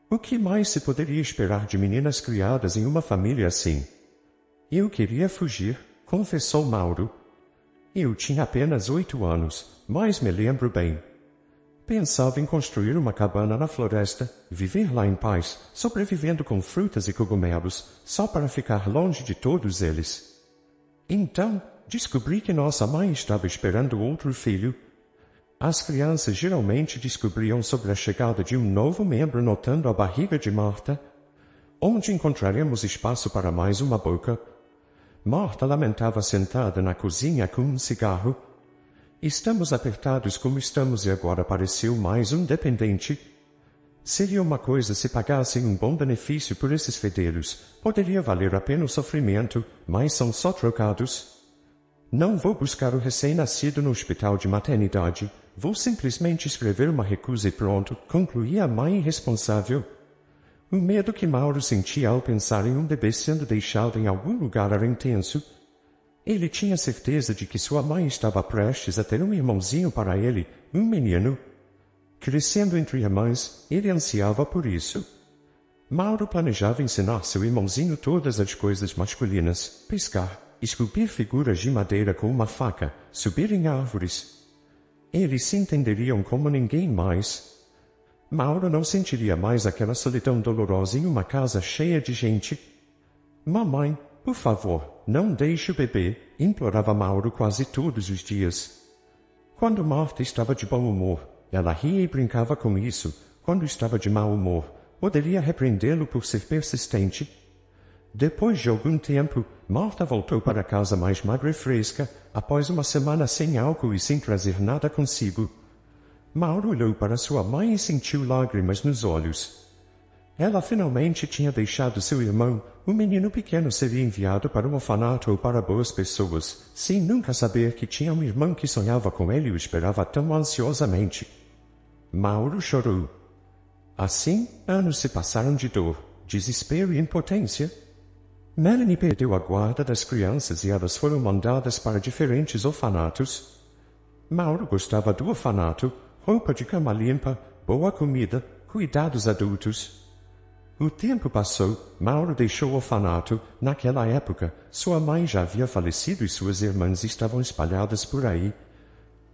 O que mais se poderia esperar de meninas criadas em uma família assim? "Eu queria fugir", confessou Mauro. "Eu tinha apenas 8 anos, mas me lembro bem. Pensava em construir uma cabana na floresta, viver lá em paz, sobrevivendo com frutas e cogumelos, só para ficar longe de todos eles. Então, descobri que nossa mãe estava esperando outro filho. As crianças geralmente descobriam sobre a chegada de um novo membro notando a barriga de Marta. Onde encontraremos espaço para mais uma boca? Marta lamentava sentada na cozinha com um cigarro. Estamos apertados como estamos e agora pareceu mais um dependente. Seria uma coisa se pagassem um bom benefício por esses fedelhos. Poderia valer a pena o sofrimento, mas são só trocados. Não vou buscar o recém-nascido no hospital de maternidade. Vou simplesmente escrever uma recusa e pronto, concluía a mãe irresponsável. O medo que Mauro sentia ao pensar em um bebê sendo deixado em algum lugar era intenso. Ele tinha certeza de que sua mãe estava prestes a ter um irmãozinho para ele, um menino. Crescendo entre irmãs, ele ansiava por isso. Mauro planejava ensinar seu irmãozinho todas as coisas masculinas, pescar, esculpir figuras de madeira com uma faca, subir em árvores. Eles se entenderiam como ninguém mais. Mauro não sentiria mais aquela solidão dolorosa em uma casa cheia de gente. Mamãe, por favor, não deixe o bebê, implorava Mauro quase todos os dias. Quando Marta estava de bom humor, ela ria e brincava com isso. Quando estava de mau humor, poderia repreendê-lo por ser persistente. Depois de algum tempo, Marta voltou para casa mais magra e fresca, após uma semana sem álcool e sem trazer nada consigo. Mauro olhou para sua mãe e sentiu lágrimas nos olhos. Ela finalmente tinha deixado seu irmão, o menino pequeno, ser enviado para um orfanato ou para boas pessoas, sem nunca saber que tinha um irmão que sonhava com ele e o esperava tão ansiosamente. Mauro chorou. Assim, anos se passaram de dor, desespero e impotência. Melanie perdeu a guarda das crianças e elas foram mandadas para diferentes orfanatos. Mauro gostava do orfanato, roupa de cama limpa, boa comida, cuidados adultos. O tempo passou, Mauro deixou o orfanato. Naquela época, sua mãe já havia falecido e suas irmãs estavam espalhadas por aí.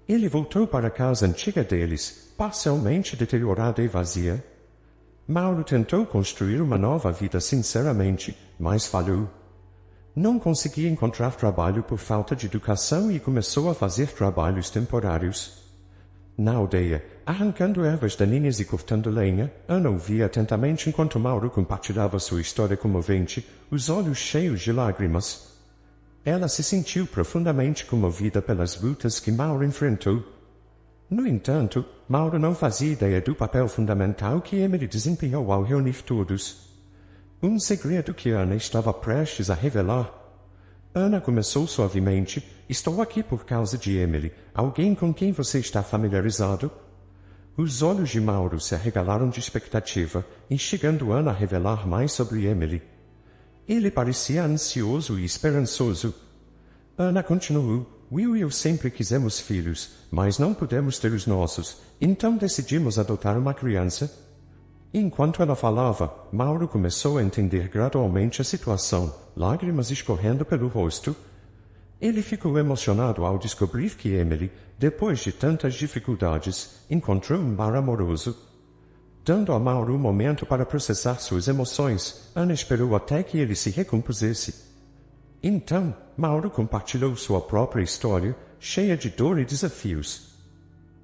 Ele voltou para a casa antiga deles, parcialmente deteriorada e vazia. Mauro tentou construir uma nova vida sinceramente, mas falhou. Não conseguia encontrar trabalho por falta de educação e começou a fazer trabalhos temporários. Na aldeia, arrancando ervas daninhas e cortando lenha, Ana ouvia atentamente enquanto Mauro compartilhava sua história comovente, os olhos cheios de lágrimas. Ela se sentiu profundamente comovida pelas lutas que Mauro enfrentou. No entanto, Mauro não fazia ideia do papel fundamental que Emily desempenhou ao reunir todos. Um segredo que Ana estava prestes a revelar. Ana começou suavemente. Estou aqui por causa de Emily. Alguém com quem você está familiarizado? Os olhos de Mauro se arregalaram de expectativa, instigando Ana a revelar mais sobre Emily. Ele parecia ansioso e esperançoso. Ana continuou. Will e eu sempre quisemos filhos, mas não pudemos ter os nossos, então decidimos adotar uma criança. Enquanto ela falava, Mauro começou a entender gradualmente a situação, lágrimas escorrendo pelo rosto. Ele ficou emocionado ao descobrir que Emily, depois de tantas dificuldades, encontrou um lar amoroso. Dando a Mauro um momento para processar suas emoções, Ana esperou até que ele se recompusesse. Então, Mauro compartilhou sua própria história, cheia de dor e desafios.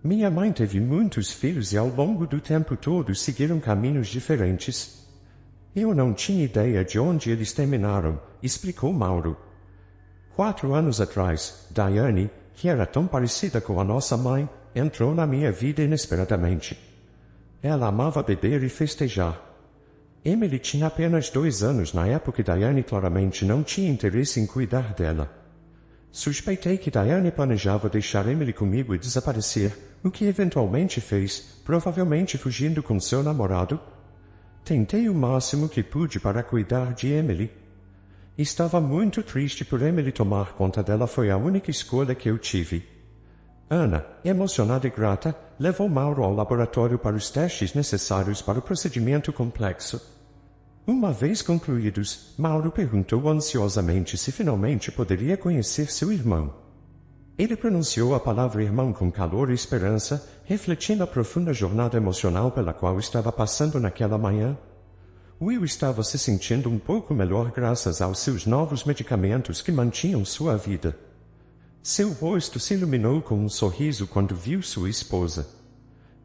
Minha mãe teve muitos filhos e ao longo do tempo todos seguiram caminhos diferentes. Eu não tinha ideia de onde eles terminaram, explicou Mauro. 4 anos atrás, Diane, que era tão parecida com a nossa mãe, entrou na minha vida inesperadamente. Ela amava beber e festejar. Emily tinha apenas 2 anos na época e Diane claramente não tinha interesse em cuidar dela. Suspeitei que Diane planejava deixar Emily comigo e desaparecer, o que eventualmente fez, provavelmente fugindo com seu namorado. Tentei o máximo que pude para cuidar de Emily. Estava muito triste por Emily tomar conta dela, foi a única escolha que eu tive. Ana, emocionada e grata, levou Mauro ao laboratório para os testes necessários para o procedimento complexo. Uma vez concluídos, Mauro perguntou ansiosamente se finalmente poderia conhecer seu irmão. Ele pronunciou a palavra irmão com calor e esperança, refletindo a profunda jornada emocional pela qual estava passando naquela manhã. Will estava se sentindo um pouco melhor graças aos seus novos medicamentos que mantinham sua vida. Seu rosto se iluminou com um sorriso quando viu sua esposa.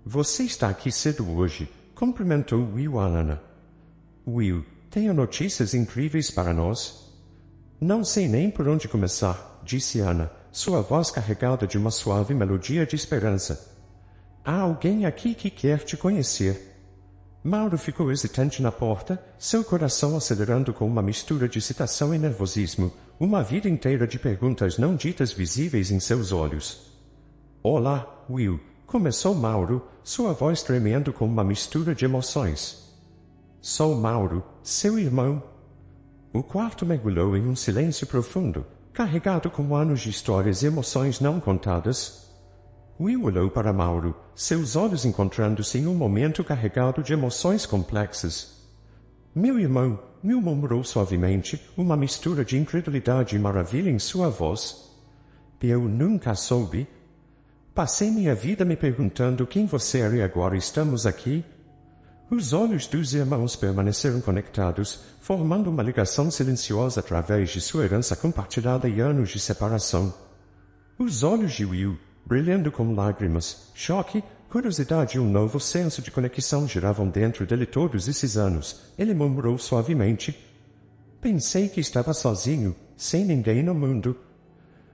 Você está aqui cedo hoje, cumprimentou Will a Ana. Will, tenho notícias incríveis para nós. Não sei nem por onde começar, disse Ana, sua voz carregada de uma suave melodia de esperança. Há alguém aqui que quer te conhecer. Mauro ficou hesitante na porta, seu coração acelerando com uma mistura de excitação e nervosismo, uma vida inteira de perguntas não ditas visíveis em seus olhos. Olá, Will, começou Mauro, sua voz tremendo com uma mistura de emoções. Sou Mauro, seu irmão. O quarto mergulhou em um silêncio profundo, carregado com anos de histórias e emoções não contadas. Will olhou para Mauro, seus olhos encontrando-se em um momento carregado de emoções complexas. Meu irmão, Will murmurou suavemente, uma mistura de incredulidade e maravilha em sua voz. Eu nunca soube. Passei minha vida me perguntando quem você era e agora estamos aqui. Os olhos dos irmãos permaneceram conectados, formando uma ligação silenciosa através de sua herança compartilhada e anos de separação. Os olhos de Will, brilhando como lágrimas, choque, curiosidade e um novo senso de conexão giravam dentro dele todos esses anos. Ele murmurou suavemente. Pensei que estava sozinho, sem ninguém no mundo.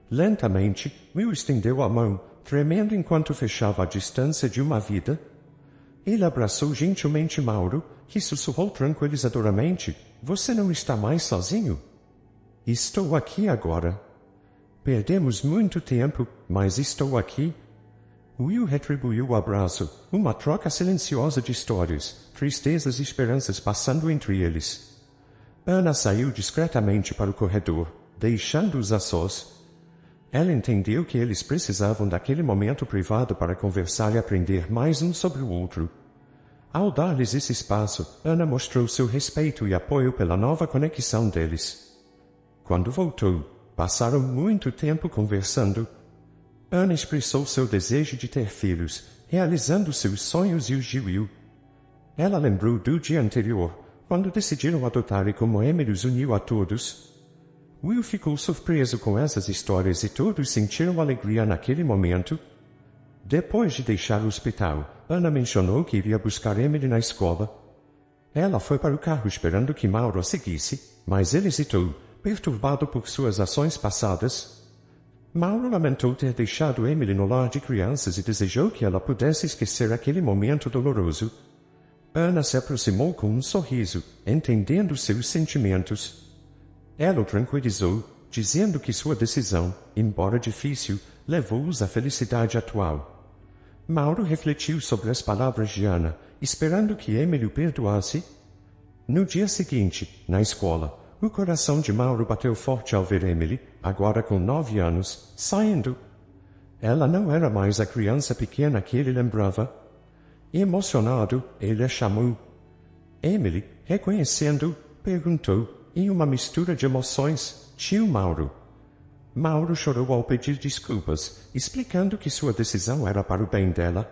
Lentamente, Will estendeu a mão, tremendo enquanto fechava a distância de uma vida. Ele abraçou gentilmente Mauro, que sussurrou tranquilizadoramente, você não está mais sozinho? Estou aqui agora. Perdemos muito tempo, mas estou aqui. Will retribuiu o abraço, uma troca silenciosa de histórias, tristezas e esperanças passando entre eles. Ana saiu discretamente para o corredor, deixando-os a sós. Ela entendeu que eles precisavam daquele momento privado para conversar e aprender mais um sobre o outro. Ao dar-lhes esse espaço, Ana mostrou seu respeito e apoio pela nova conexão deles. Quando voltou, passaram muito tempo conversando. Ana expressou seu desejo de ter filhos, realizando seus sonhos e os de Will. Ela lembrou do dia anterior, quando decidiram adotar e como Emily os uniu a todos. Will ficou surpreso com essas histórias e todos sentiram alegria naquele momento. Depois de deixar o hospital, Ana mencionou que iria buscar Emily na escola. Ela foi para o carro esperando que Mauro a seguisse, mas ele hesitou, perturbado por suas ações passadas. Mauro lamentou ter deixado Emily no lar de crianças e desejou que ela pudesse esquecer aquele momento doloroso. Ana se aproximou com um sorriso, entendendo seus sentimentos. Ela o tranquilizou, dizendo que sua decisão, embora difícil, levou-os à felicidade atual. Mauro refletiu sobre as palavras de Ana, esperando que Emily o perdoasse. No dia seguinte, na escola, o coração de Mauro bateu forte ao ver Emily, agora com 9 anos, saindo. Ela não era mais a criança pequena que ele lembrava. Emocionado, ele a chamou. Emily, reconhecendo, perguntou, em uma mistura de emoções, tio Mauro. Mauro chorou ao pedir desculpas, explicando que sua decisão era para o bem dela.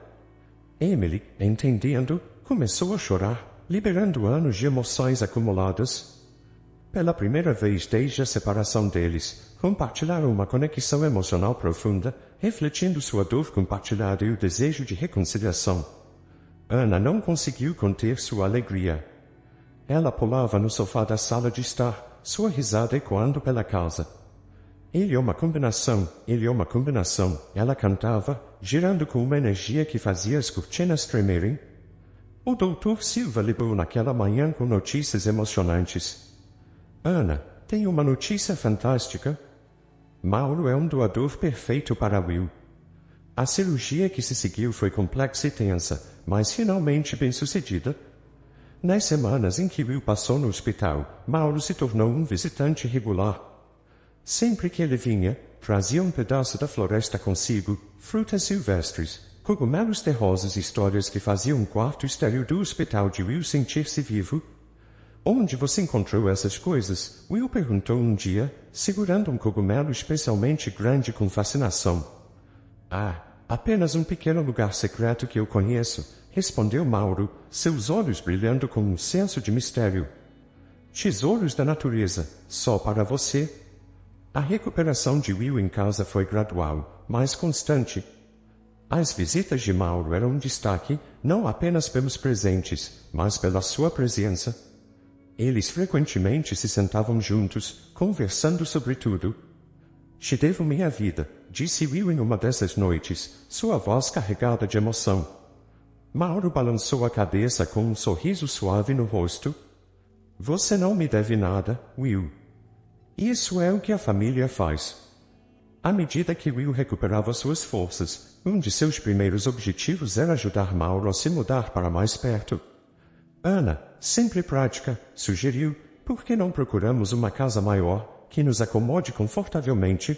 Emily, entendendo, começou a chorar, liberando anos de emoções acumuladas. Pela primeira vez desde a separação deles, compartilharam uma conexão emocional profunda, refletindo sua dor compartilhada e o desejo de reconciliação. Ana não conseguiu conter sua alegria. Ela pulava no sofá da sala de estar, sua risada ecoando pela casa. Ele é uma combinação, ela cantava, girando com uma energia que fazia as cortinas tremerem. O Dr. Silva ligou naquela manhã com notícias emocionantes. Ana, tenho uma notícia fantástica. Mauro é um doador perfeito para Will. A cirurgia que se seguiu foi complexa e tensa, mas finalmente bem-sucedida. Nas semanas em que Will passou no hospital, Mauro se tornou um visitante regular. Sempre que ele vinha, trazia um pedaço da floresta consigo, frutas silvestres, cogumelos terrosos e histórias que faziam o quarto estéril do hospital de Will sentir-se vivo. Onde você encontrou essas coisas? Will perguntou um dia, segurando um cogumelo especialmente grande com fascinação. Ah, apenas um pequeno lugar secreto que eu conheço, respondeu Mauro, seus olhos brilhando com um senso de mistério. Tesouros da natureza, só para você. A recuperação de Will em casa foi gradual, mas constante. As visitas de Mauro eram um destaque, não apenas pelos presentes, mas pela sua presença. Eles frequentemente se sentavam juntos, conversando sobre tudo. Te devo minha vida, disse Will em uma dessas noites, sua voz carregada de emoção. Mauro balançou a cabeça com um sorriso suave no rosto. Você não me deve nada, Will. Isso é o que a família faz. À medida que Will recuperava suas forças, um de seus primeiros objetivos era ajudar Mauro a se mudar para mais perto. Ana, sempre prática, sugeriu, por que não procuramos uma casa maior, que nos acomode confortavelmente?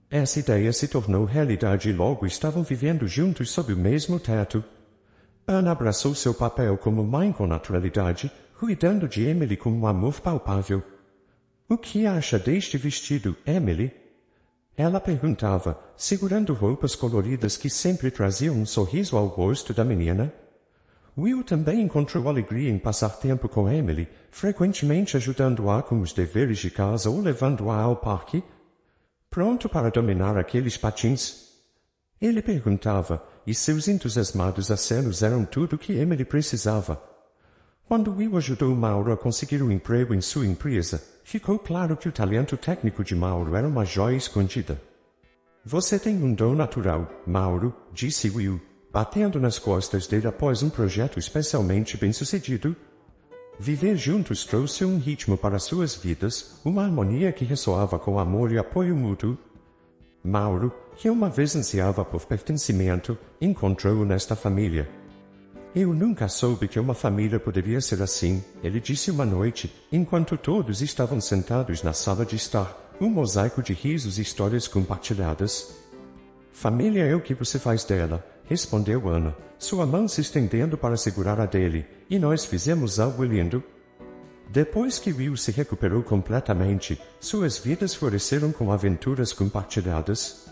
Essa ideia se tornou realidade e logo estavam vivendo juntos sob o mesmo teto. Ana abraçou seu papel como mãe com naturalidade, cuidando de Emily com um amor palpável. O que acha deste vestido, Emily? Ela perguntava, segurando roupas coloridas que sempre traziam um sorriso ao rosto da menina. Will também encontrou alegria em passar tempo com Emily, frequentemente ajudando-a com os deveres de casa ou levando-a ao parque. Pronto para dominar aqueles patins? Ele perguntava, e seus entusiasmados acenos eram tudo o que Emily precisava. Quando Will ajudou Mauro a conseguir um emprego em sua empresa, ficou claro que o talento técnico de Mauro era uma joia escondida. Você tem um dom natural, Mauro, disse Will, batendo nas costas dele após um projeto especialmente bem-sucedido. Viver juntos trouxe um ritmo para suas vidas, uma harmonia que ressoava com amor e apoio mútuo. Mauro, que uma vez ansiava por pertencimento, encontrou-o nesta família. Eu nunca soube que uma família poderia ser assim, ele disse uma noite, enquanto todos estavam sentados na sala de estar, um mosaico de risos e histórias compartilhadas. Família é o que você faz dela, respondeu Ana, sua mão se estendendo para segurar a dele, e nós fizemos algo lindo. Depois que Will se recuperou completamente, suas vidas floresceram com aventuras compartilhadas.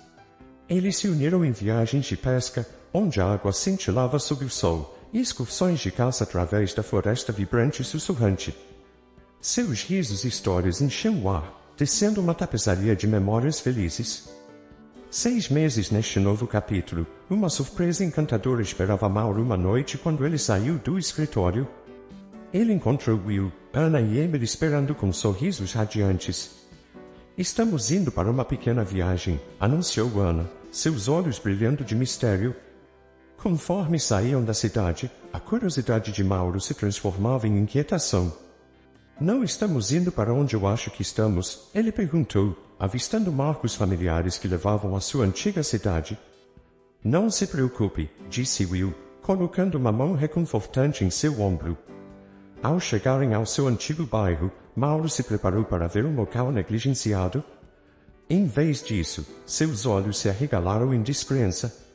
Eles se uniram em viagens de pesca, onde a água cintilava sob o sol, e excursões de caça através da floresta vibrante e sussurrante. Seus risos e histórias enchiam o ar, tecendo uma tapeçaria de memórias felizes. 6 meses neste novo capítulo, uma surpresa encantadora esperava Mauro uma noite quando ele saiu do escritório. Ele encontrou Will, Ana e Emily esperando com sorrisos radiantes. Estamos indo para uma pequena viagem, anunciou Ana, seus olhos brilhando de mistério. Conforme saíam da cidade, a curiosidade de Mauro se transformava em inquietação. Não estamos indo para onde eu acho que estamos, ele perguntou, avistando marcos familiares que levavam à sua antiga cidade. Não se preocupe, disse Will, colocando uma mão reconfortante em seu ombro. Ao chegarem ao seu antigo bairro, Mauro se preparou para ver um local negligenciado. Em vez disso, seus olhos se arregalaram em descrença.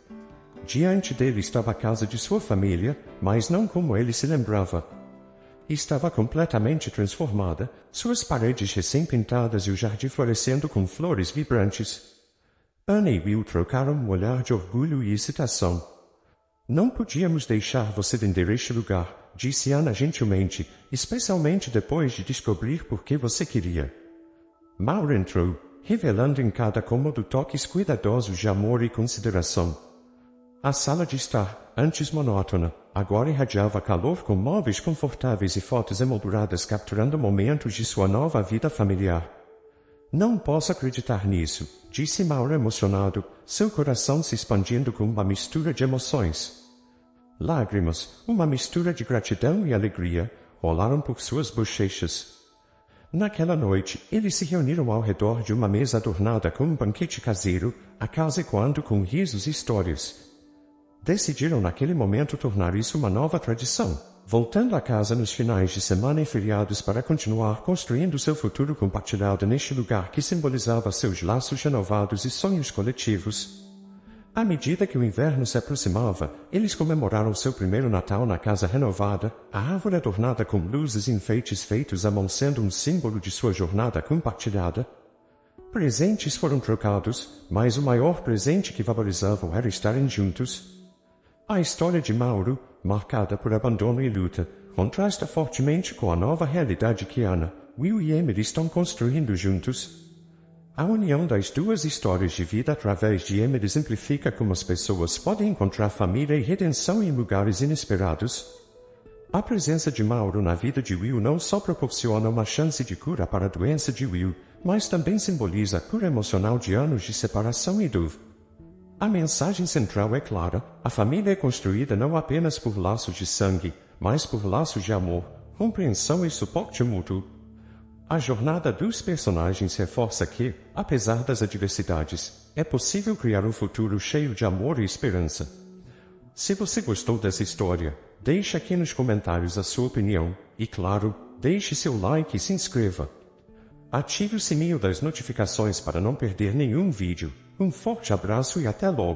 Diante dele estava a casa de sua família, mas não como ele se lembrava. Estava completamente transformada, suas paredes recém-pintadas e o jardim florescendo com flores vibrantes. Ana e Will trocaram um olhar de orgulho e excitação. Não podíamos deixar você vender este lugar, disse Ana gentilmente, especialmente depois de descobrir por que você queria. Mauro entrou, revelando em cada cômodo toques cuidadosos de amor e consideração. A sala de estar, antes monótona, agora irradiava calor com móveis confortáveis e fotos emolduradas capturando momentos de sua nova vida familiar. Não posso acreditar nisso, disse Mauro emocionado, seu coração se expandindo com uma mistura de emoções. Lágrimas, uma mistura de gratidão e alegria, rolaram por suas bochechas. Naquela noite, eles se reuniram ao redor de uma mesa adornada com um banquete caseiro, a casa ecoando com risos e histórias. Decidiram naquele momento tornar isso uma nova tradição, voltando a casa nos finais de semana e feriados para continuar construindo seu futuro compartilhado neste lugar que simbolizava seus laços renovados e sonhos coletivos. À medida que o inverno se aproximava, eles comemoraram seu primeiro Natal na casa renovada, a árvore adornada com luzes e enfeites feitos à mão sendo um símbolo de sua jornada compartilhada. Presentes foram trocados, mas o maior presente que valorizavam era estarem juntos. A história de Mauro, marcada por abandono e luta, contrasta fortemente com a nova realidade que Ana, Will e Emily estão construindo juntos. A união das duas histórias de vida através de Emily exemplifica como as pessoas podem encontrar família e redenção em lugares inesperados. A presença de Mauro na vida de Will não só proporciona uma chance de cura para a doença de Will, mas também simboliza a cura emocional de anos de separação e dor. A mensagem central é clara, a família é construída não apenas por laços de sangue, mas por laços de amor, compreensão e suporte mútuo. A jornada dos personagens reforça que, apesar das adversidades, é possível criar um futuro cheio de amor e esperança. Se você gostou dessa história, deixe aqui nos comentários a sua opinião, e claro, deixe seu like e se inscreva. Ative o sininho das notificações para não perder nenhum vídeo. Um forte abraço e até logo!